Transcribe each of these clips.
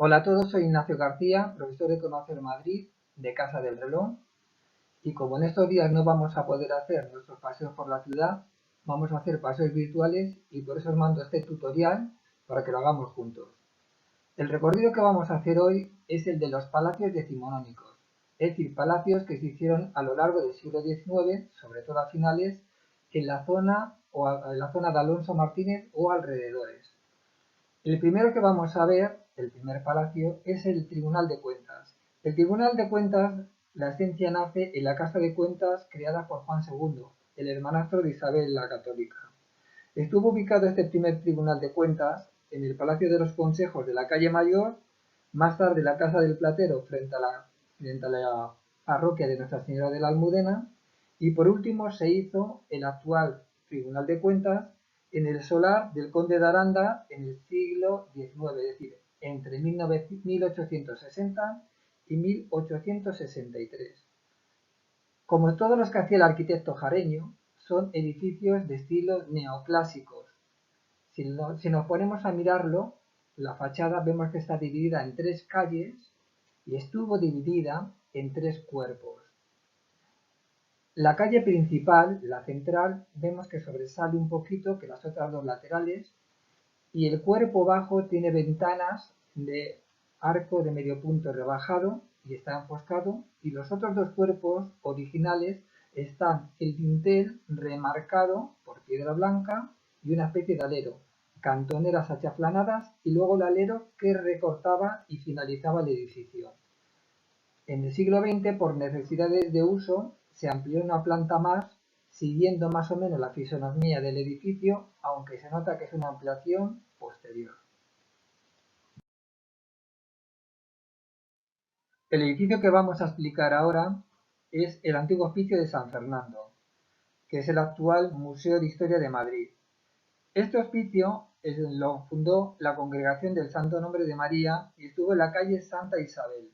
Hola a todos, soy Ignacio García, profesor de Conocer Madrid de Casa del Reloj, y como en estos días no vamos a poder hacer nuestros paseos por la ciudad, vamos a hacer paseos virtuales y por eso os mando este tutorial para que lo hagamos juntos. El recorrido que vamos a hacer hoy es el de los palacios decimonónicos, es decir, palacios que se hicieron a lo largo del siglo XIX, sobre todo a finales, en la zona de Alonso Martínez o alrededores. El primero que vamos a ver, el primer palacio, es el Tribunal de Cuentas. El Tribunal de Cuentas, la esencia nace en la Casa de Cuentas creada por Juan II, el hermanastro de Isabel la Católica. Estuvo ubicado este primer Tribunal de Cuentas en el Palacio de los Consejos de la Calle Mayor, más tarde la Casa del Platero frente a la parroquia de Nuestra Señora de la Almudena, y por último se hizo el actual Tribunal de Cuentas en el solar del Conde de Aranda en el siglo XIX, es decir, entre 1860 y 1863. Como todos los que hacía el arquitecto Jareño, son edificios de estilo neoclásicos. Si nos ponemos a mirarlo, la fachada vemos que está dividida en 3 calles y estuvo dividida en 3 cuerpos. La calle principal, la central, vemos que sobresale un poquito que las otras 2 laterales, y el cuerpo bajo tiene ventanas de arco de medio punto rebajado y está enfoscado, y los otros 2 cuerpos originales están el dintel remarcado por piedra blanca y una especie de alero, cantoneras achaflanadas y luego el alero que recortaba y finalizaba el edificio. En el siglo XX, por necesidades de uso, se amplió una planta más, siguiendo más o menos la fisonomía del edificio, aunque se nota que es una ampliación posterior. El edificio que vamos a explicar ahora es el antiguo Hospicio de San Fernando, que es el actual Museo de Historia de Madrid. Este hospicio lo fundó la Congregación del Santo Nombre de María y estuvo en la calle Santa Isabel.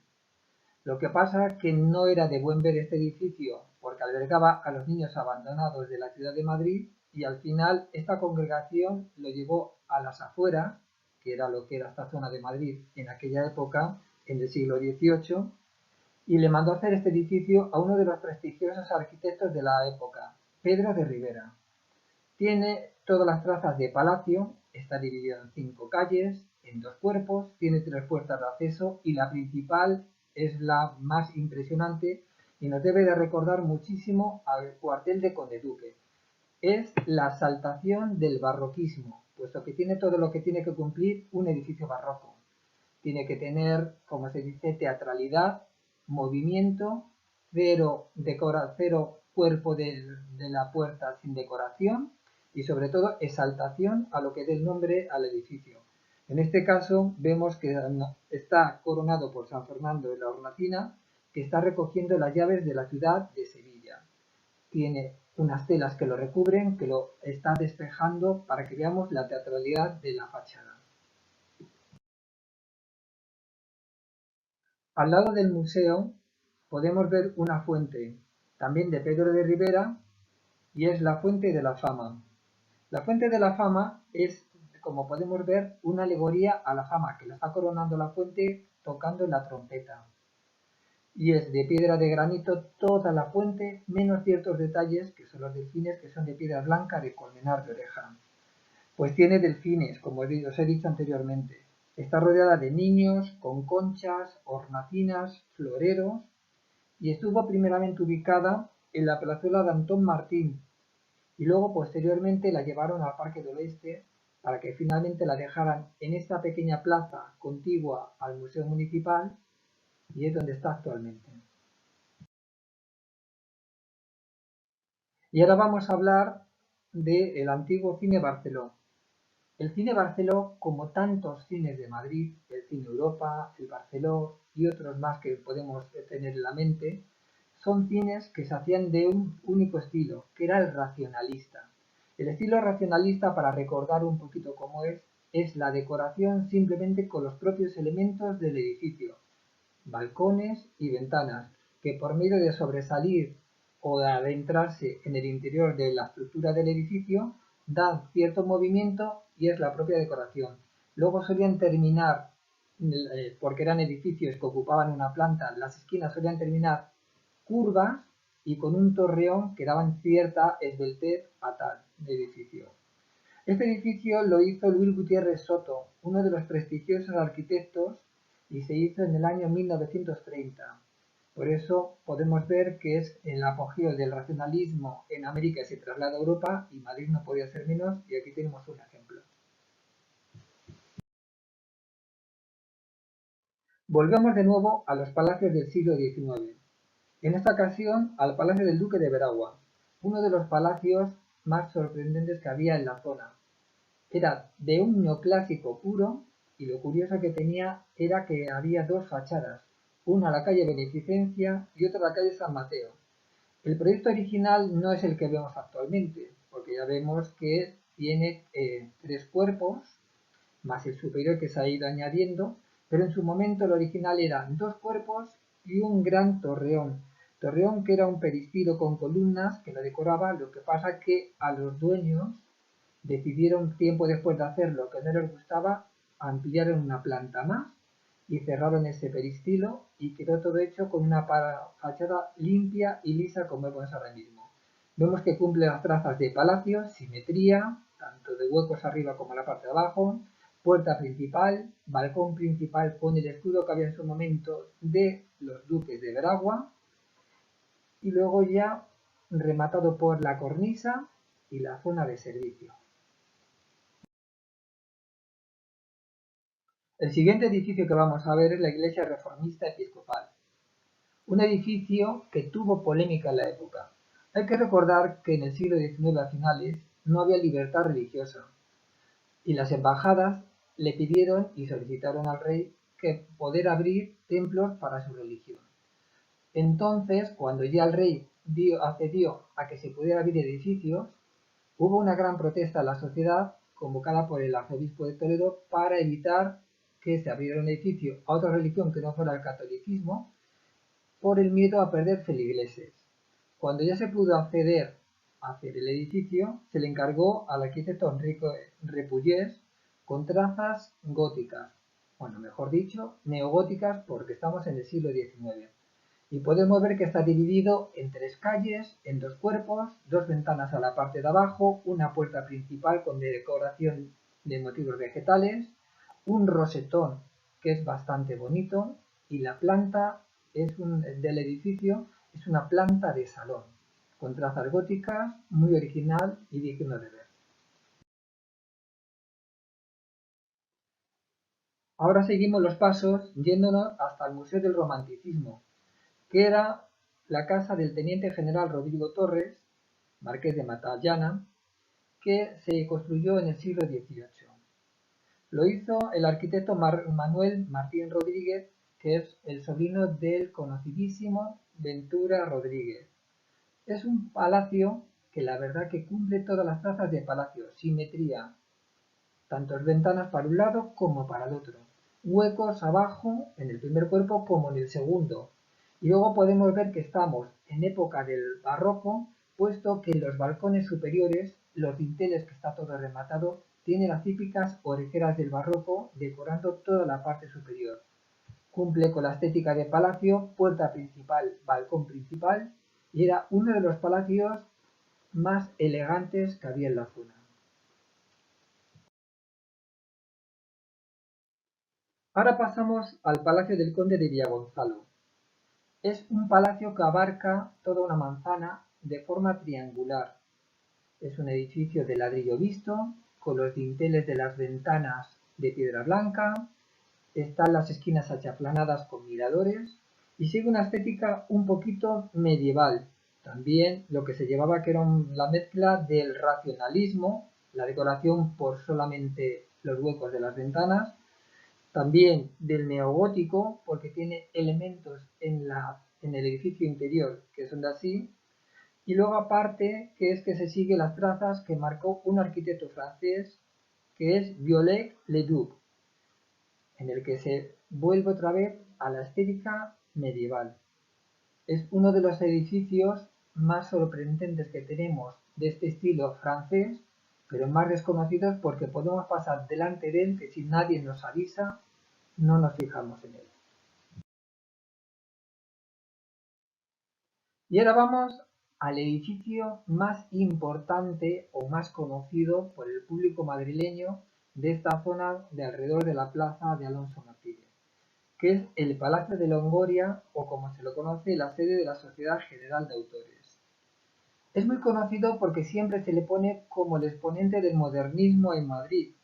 Lo que pasa es que no era de buen ver este edificio porque albergaba a los niños abandonados de la ciudad de Madrid, y al final esta congregación lo llevó a las afueras, que era lo que era esta zona de Madrid en aquella época, en el siglo XVIII, y le mandó hacer este edificio a uno de los prestigiosos arquitectos de la época, Pedro de Ribera. Tiene todas las trazas de palacio, está dividido en 5 calles, en 2 cuerpos, tiene 3 puertas de acceso y la principal es la más impresionante y nos debe de recordar muchísimo al cuartel de Conde Duque. Es la exaltación del barroquismo, puesto que tiene todo lo que tiene que cumplir un edificio barroco. Tiene que tener, como se dice, teatralidad, movimiento, cero cuerpo de la puerta sin decoración y sobre todo exaltación a lo que dé el nombre al edificio. En este caso vemos que está coronado por San Fernando de la Hornacina, que está recogiendo las llaves de la ciudad de Sevilla. Tiene unas telas que lo recubren, que lo está despejando para que veamos la teatralidad de la fachada. Al lado del museo podemos ver una fuente, también de Pedro de Ribera, y es la Fuente de la Fama. La Fuente de la Fama es, como podemos ver, una alegoría a la fama, que la está coronando la fuente tocando la trompeta. Y es de piedra de granito toda la fuente, menos ciertos detalles, que son los delfines, que son de piedra blanca de colmenar de oreja. Pues tiene delfines, como os he dicho anteriormente. Está rodeada de niños, con conchas, hornacinas, floreros, y estuvo primeramente ubicada en la plazuela de Antón Martín, y luego posteriormente la llevaron al Parque del Oeste para que finalmente la dejaran en esta pequeña plaza contigua al Museo Municipal, y es donde está actualmente. Y ahora vamos a hablar del antiguo Cine Barceló. El Cine Barceló, como tantos cines de Madrid, el Cine Europa, el Barceló y otros más que podemos tener en la mente, son cines que se hacían de un único estilo, que era el racionalista. El estilo racionalista, para recordar un poquito cómo es la decoración simplemente con los propios elementos del edificio, balcones y ventanas, que por medio de sobresalir o de adentrarse en el interior de la estructura del edificio, dan cierto movimiento y es la propia decoración. Luego solían terminar porque eran edificios que ocupaban una planta, las esquinas solían terminar curvas y con un torreón que daban cierta esbeltez a tal edificio. Este edificio lo hizo Luis Gutiérrez Soto, uno de los prestigiosos arquitectos, y se hizo en el año 1930. Por eso podemos ver que es el apogeo del racionalismo en América y se traslada a Europa, y Madrid no podía ser menos, y aquí tenemos un ejemplo. Volvemos de nuevo a los palacios del siglo XIX. En esta ocasión al Palacio del Duque de Veragua, uno de los palacios más sorprendentes que había en la zona. Era de un neoclásico puro y lo curioso que tenía era que había dos fachadas, una a la calle Beneficencia y otra a la calle San Mateo. El proyecto original no es el que vemos actualmente, porque ya vemos que tiene tres cuerpos, más el superior que se ha ido añadiendo, pero en su momento el original eran dos cuerpos y un gran torreón. Torreón que era un peristilo con columnas que lo decoraba, lo que pasa que a los dueños decidieron tiempo después de hacerlo que no les gustaba, ampliaron una planta más y cerraron ese peristilo y quedó todo hecho con una fachada limpia y lisa como vemos ahora mismo. Vemos que cumple las trazas de palacio, simetría, tanto de huecos arriba como en la parte de abajo, puerta principal, balcón principal con el escudo que había en su momento de los duques de Veragua y luego ya rematado por la cornisa y la zona de servicio. El siguiente edificio que vamos a ver es la Iglesia Reformista Episcopal, un edificio que tuvo polémica en la época. Hay que recordar que en el siglo XIX a finales no había libertad religiosa y las embajadas le pidieron y solicitaron al rey que poder abrir templos para su religión. Entonces, cuando ya el rey accedió a que se pudiera abrir edificios, hubo una gran protesta en la sociedad convocada por el arzobispo de Toledo para evitar que se abriera un edificio a otra religión que no fuera el catolicismo por el miedo a perder feligreses. Cuando ya se pudo acceder a hacer el edificio, se le encargó al arquitecto Enrique Repullés con trazas góticas, bueno, mejor dicho, neogóticas porque estamos en el siglo XIX. Y podemos ver que está dividido en tres calles, en dos cuerpos, dos ventanas a la parte de abajo, una puerta principal con decoración de motivos vegetales, un rosetón que es bastante bonito y la planta del edificio es una planta de salón, con trazas góticas, muy original y digno de ver. Ahora seguimos los pasos yéndonos hasta el Museo del Romanticismo, que era la casa del teniente general Rodrigo Torres, marqués de Matallana, que se construyó en el siglo XVIII. Lo hizo el arquitecto Manuel Martín Rodríguez, que es el sobrino del conocidísimo Ventura Rodríguez. Es un palacio que la verdad que cumple todas las trazas de palacio, simetría, tanto ventanas para un lado como para el otro, huecos abajo en el primer cuerpo como en el segundo. Y luego podemos ver que estamos en época del barroco, puesto que en los balcones superiores, los dinteles que está todo rematado, tiene las típicas orejeras del barroco decorando toda la parte superior. Cumple con la estética de palacio, puerta principal, balcón principal, y era uno de los palacios más elegantes que había en la zona. Ahora pasamos al Palacio del Conde de Villagonzalo. Es un palacio que abarca toda una manzana de forma triangular. Es un edificio de ladrillo visto, con los dinteles de las ventanas de piedra blanca, están las esquinas achaplanadas con miradores y sigue una estética un poquito medieval. También lo que se llevaba que era la mezcla del racionalismo, la decoración por solamente los huecos de las ventanas, también del neogótico, porque tiene elementos en el edificio interior que son de así, y luego aparte que es que se sigue las trazas que marcó un arquitecto francés que es Viollet-le-Duc, en el que se vuelve otra vez a la estética medieval. Es uno de los edificios más sorprendentes que tenemos de este estilo francés, pero más desconocidos porque podemos pasar delante de él que si nadie nos avisa no nos fijamos en él. Y ahora vamos al edificio más importante o más conocido por el público madrileño de esta zona de alrededor de la plaza de Alonso Martínez, que es el Palacio de Longoria, o como se lo conoce, la sede de la Sociedad General de Autores. Es muy conocido porque siempre se le pone como el exponente del modernismo en Madrid,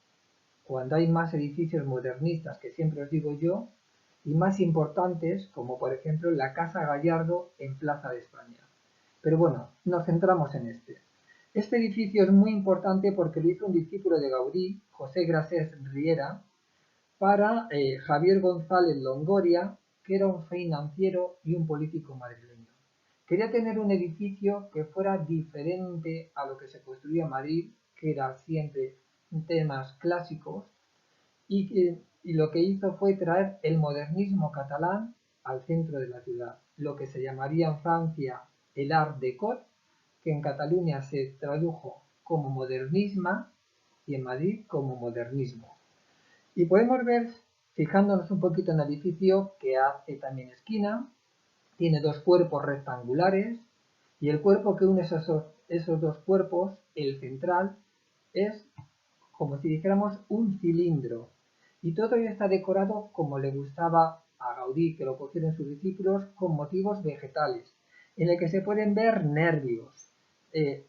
cuando hay más edificios modernistas, que siempre os digo yo, y más importantes, como por ejemplo la Casa Gallardo en Plaza de España. Pero bueno, nos centramos en este. Este edificio es muy importante porque lo hizo un discípulo de Gaudí, José Grasés Riera, para Javier González Longoria, que era un financiero y un político madrileño. Quería tener un edificio que fuera diferente a lo que se construía en Madrid, que era siempre temas clásicos, y lo que hizo fue traer el modernismo catalán al centro de la ciudad, lo que se llamaría en Francia el Art Déco, que en Cataluña se tradujo como modernismo y en Madrid como modernismo. Y podemos ver, fijándonos un poquito en el edificio, que hace también esquina, tiene dos cuerpos rectangulares y el cuerpo que une esos dos cuerpos, el central, es como si dijéramos un cilindro. Y todo ello está decorado como le gustaba a Gaudí, que lo cogieron sus discípulos, con motivos vegetales, en el que se pueden ver nervios,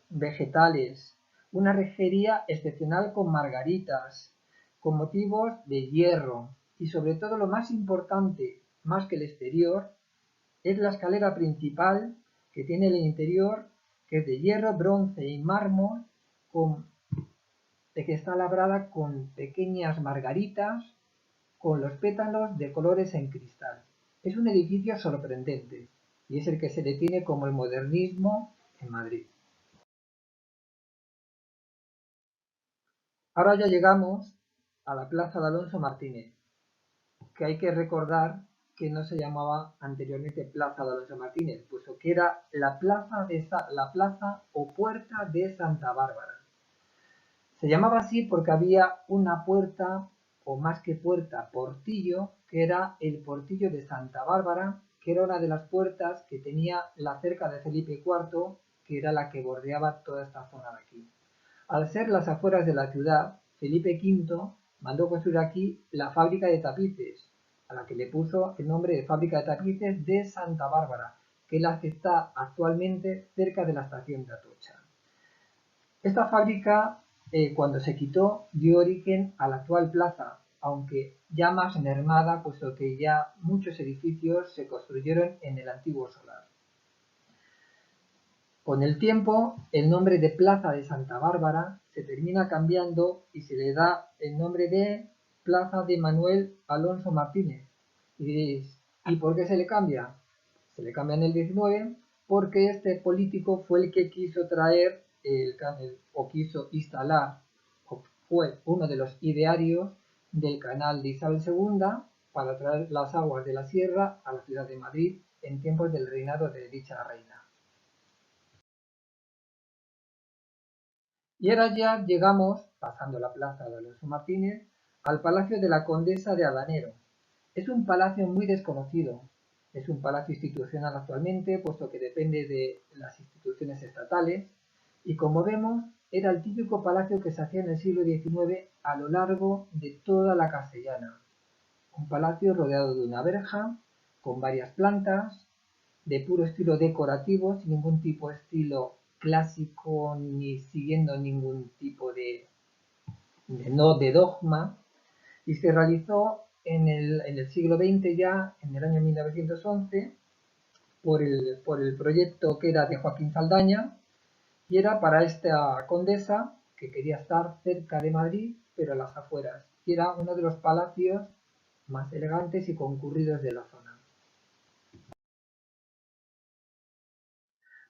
vegetales, una rejería excepcional con margaritas, con motivos de hierro, y sobre todo lo más importante, más que el exterior, es la escalera principal que tiene el interior, que es de hierro, bronce y mármol, de que está labrada con pequeñas margaritas, con los pétalos de colores en cristal. Es un edificio sorprendente y es el que se define como el modernismo en Madrid. Ahora ya llegamos a la Plaza de Alonso Martínez, que hay que recordar que no se llamaba anteriormente Plaza de Alonso Martínez, puesto que era la plaza o Puerta de Santa Bárbara. Se llamaba así porque había una puerta, o más que puerta, portillo, que era el portillo de Santa Bárbara, que era una de las puertas que tenía la cerca de Felipe IV, que era la que bordeaba toda esta zona de aquí. Al ser las afueras de la ciudad, Felipe V mandó construir aquí la fábrica de tapices, a la que le puso el nombre de Fábrica de Tapices de Santa Bárbara, que es la que está actualmente cerca de la estación de Atocha. Esta fábrica, cuando se quitó, dio origen a la actual plaza, aunque ya más mermada, puesto que ya muchos edificios se construyeron en el antiguo solar. Con el tiempo, el nombre de Plaza de Santa Bárbara se termina cambiando y se le da el nombre de Plaza de Manuel Alonso Martínez. Y diréis, ¿y por qué se le cambia? Se le cambia en el 19 porque este político fue el que quiso traer o quiso instalar, o fue uno de los idearios del canal de Isabel II para traer las aguas de la sierra a la ciudad de Madrid en tiempos del reinado de dicha reina. Y ahora ya llegamos, pasando la plaza de Alonso Martínez, al Palacio de la Condesa de Adanero. Es un palacio muy desconocido. Es un palacio institucional actualmente, puesto que depende de las instituciones estatales. Y como vemos, era el típico palacio que se hacía en el siglo XIX a lo largo de toda la Castellana. Un palacio rodeado de una verja, con varias plantas, de puro estilo decorativo, sin ningún tipo de estilo clásico ni siguiendo ningún tipo no de dogma, y se realizó en el siglo XX ya, en el año 1911, por el proyecto que era de Joaquín Saldaña, y era para esta condesa que quería estar cerca de Madrid, pero a las afueras, y era uno de los palacios más elegantes y concurridos de la zona.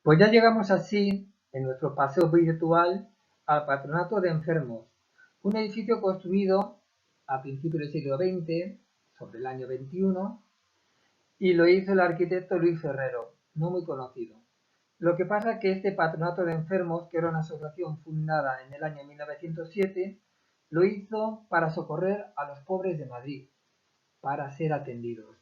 Pues ya llegamos así, en nuestro paseo virtual, al Patronato de Enfermos, un edificio construido a principios del siglo XX, sobre el año 21, y lo hizo el arquitecto Luis Ferrero, no muy conocido. Lo que pasa es que este Patronato de Enfermos, que era una asociación fundada en el año 1907, lo hizo para socorrer a los pobres de Madrid. para ser atendidos.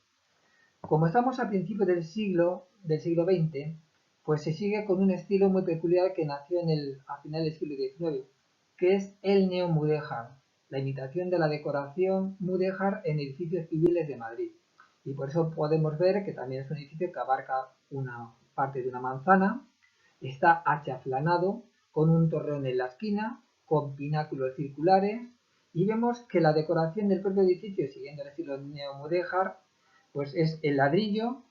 Como estamos a principios del siglo XX, pues se sigue con un estilo muy peculiar que nació a finales del siglo XIX, que es el neomudéjar, la imitación de la decoración mudéjar en edificios civiles de Madrid. Y por eso podemos ver que también es un edificio que abarca una parte de una manzana, está achaflanado, con un torreón en la esquina, con pináculos circulares, y vemos que la decoración del propio edificio, siguiendo el estilo neomudéjar, pues es el ladrillo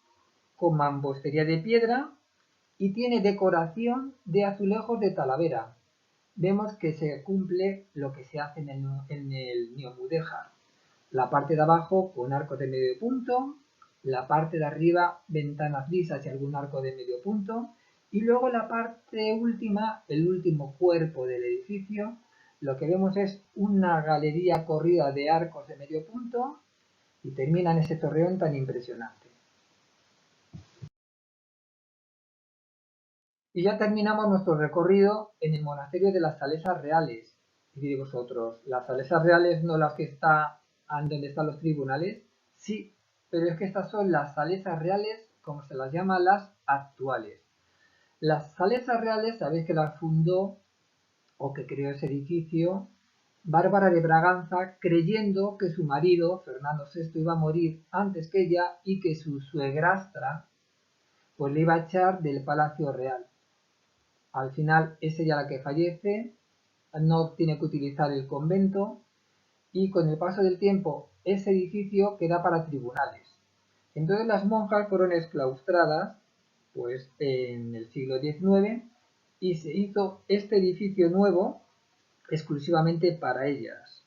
con mampostería de piedra y tiene decoración de azulejos de Talavera. Vemos que se cumple lo que se hace en el neomudéjar. La parte de abajo con arcos de medio punto, la parte de arriba ventanas lisas y algún arco de medio punto, y luego la parte última, el último cuerpo del edificio, lo que vemos es una galería corrida de arcos de medio punto y termina en ese torreón tan impresionante. Y ya terminamos nuestro recorrido en el monasterio de las Salesas Reales. Y diréis vosotros, ¿las Salesas Reales no las que están donde están los tribunales? Sí, pero es que estas son las Salesas Reales, como se las llama, las actuales. Las Salesas Reales, sabéis que las fundó o que creó ese edificio Bárbara de Braganza, creyendo que su marido, Fernando VI, iba a morir antes que ella y que su suegrastra pues le iba a echar del Palacio Real. Al final es ella la que fallece, no tiene que utilizar el convento y con el paso del tiempo ese edificio queda para tribunales. Entonces las monjas fueron exclaustradas pues en el siglo XIX y se hizo este edificio nuevo exclusivamente para ellas.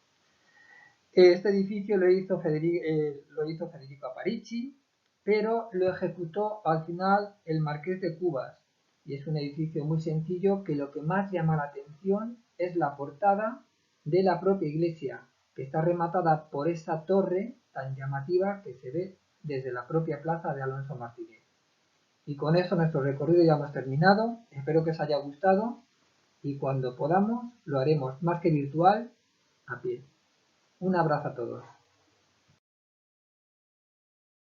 Este edificio lo hizo Federico Aparici, pero lo ejecutó al final el Marqués de Cubas. Y es un edificio muy sencillo que lo que más llama la atención es la portada de la propia iglesia, que está rematada por esa torre tan llamativa que se ve desde la propia plaza de Alonso Martínez. Y con eso nuestro recorrido ya hemos terminado. Espero que os haya gustado y cuando podamos lo haremos más que virtual, a pie. Un abrazo a todos.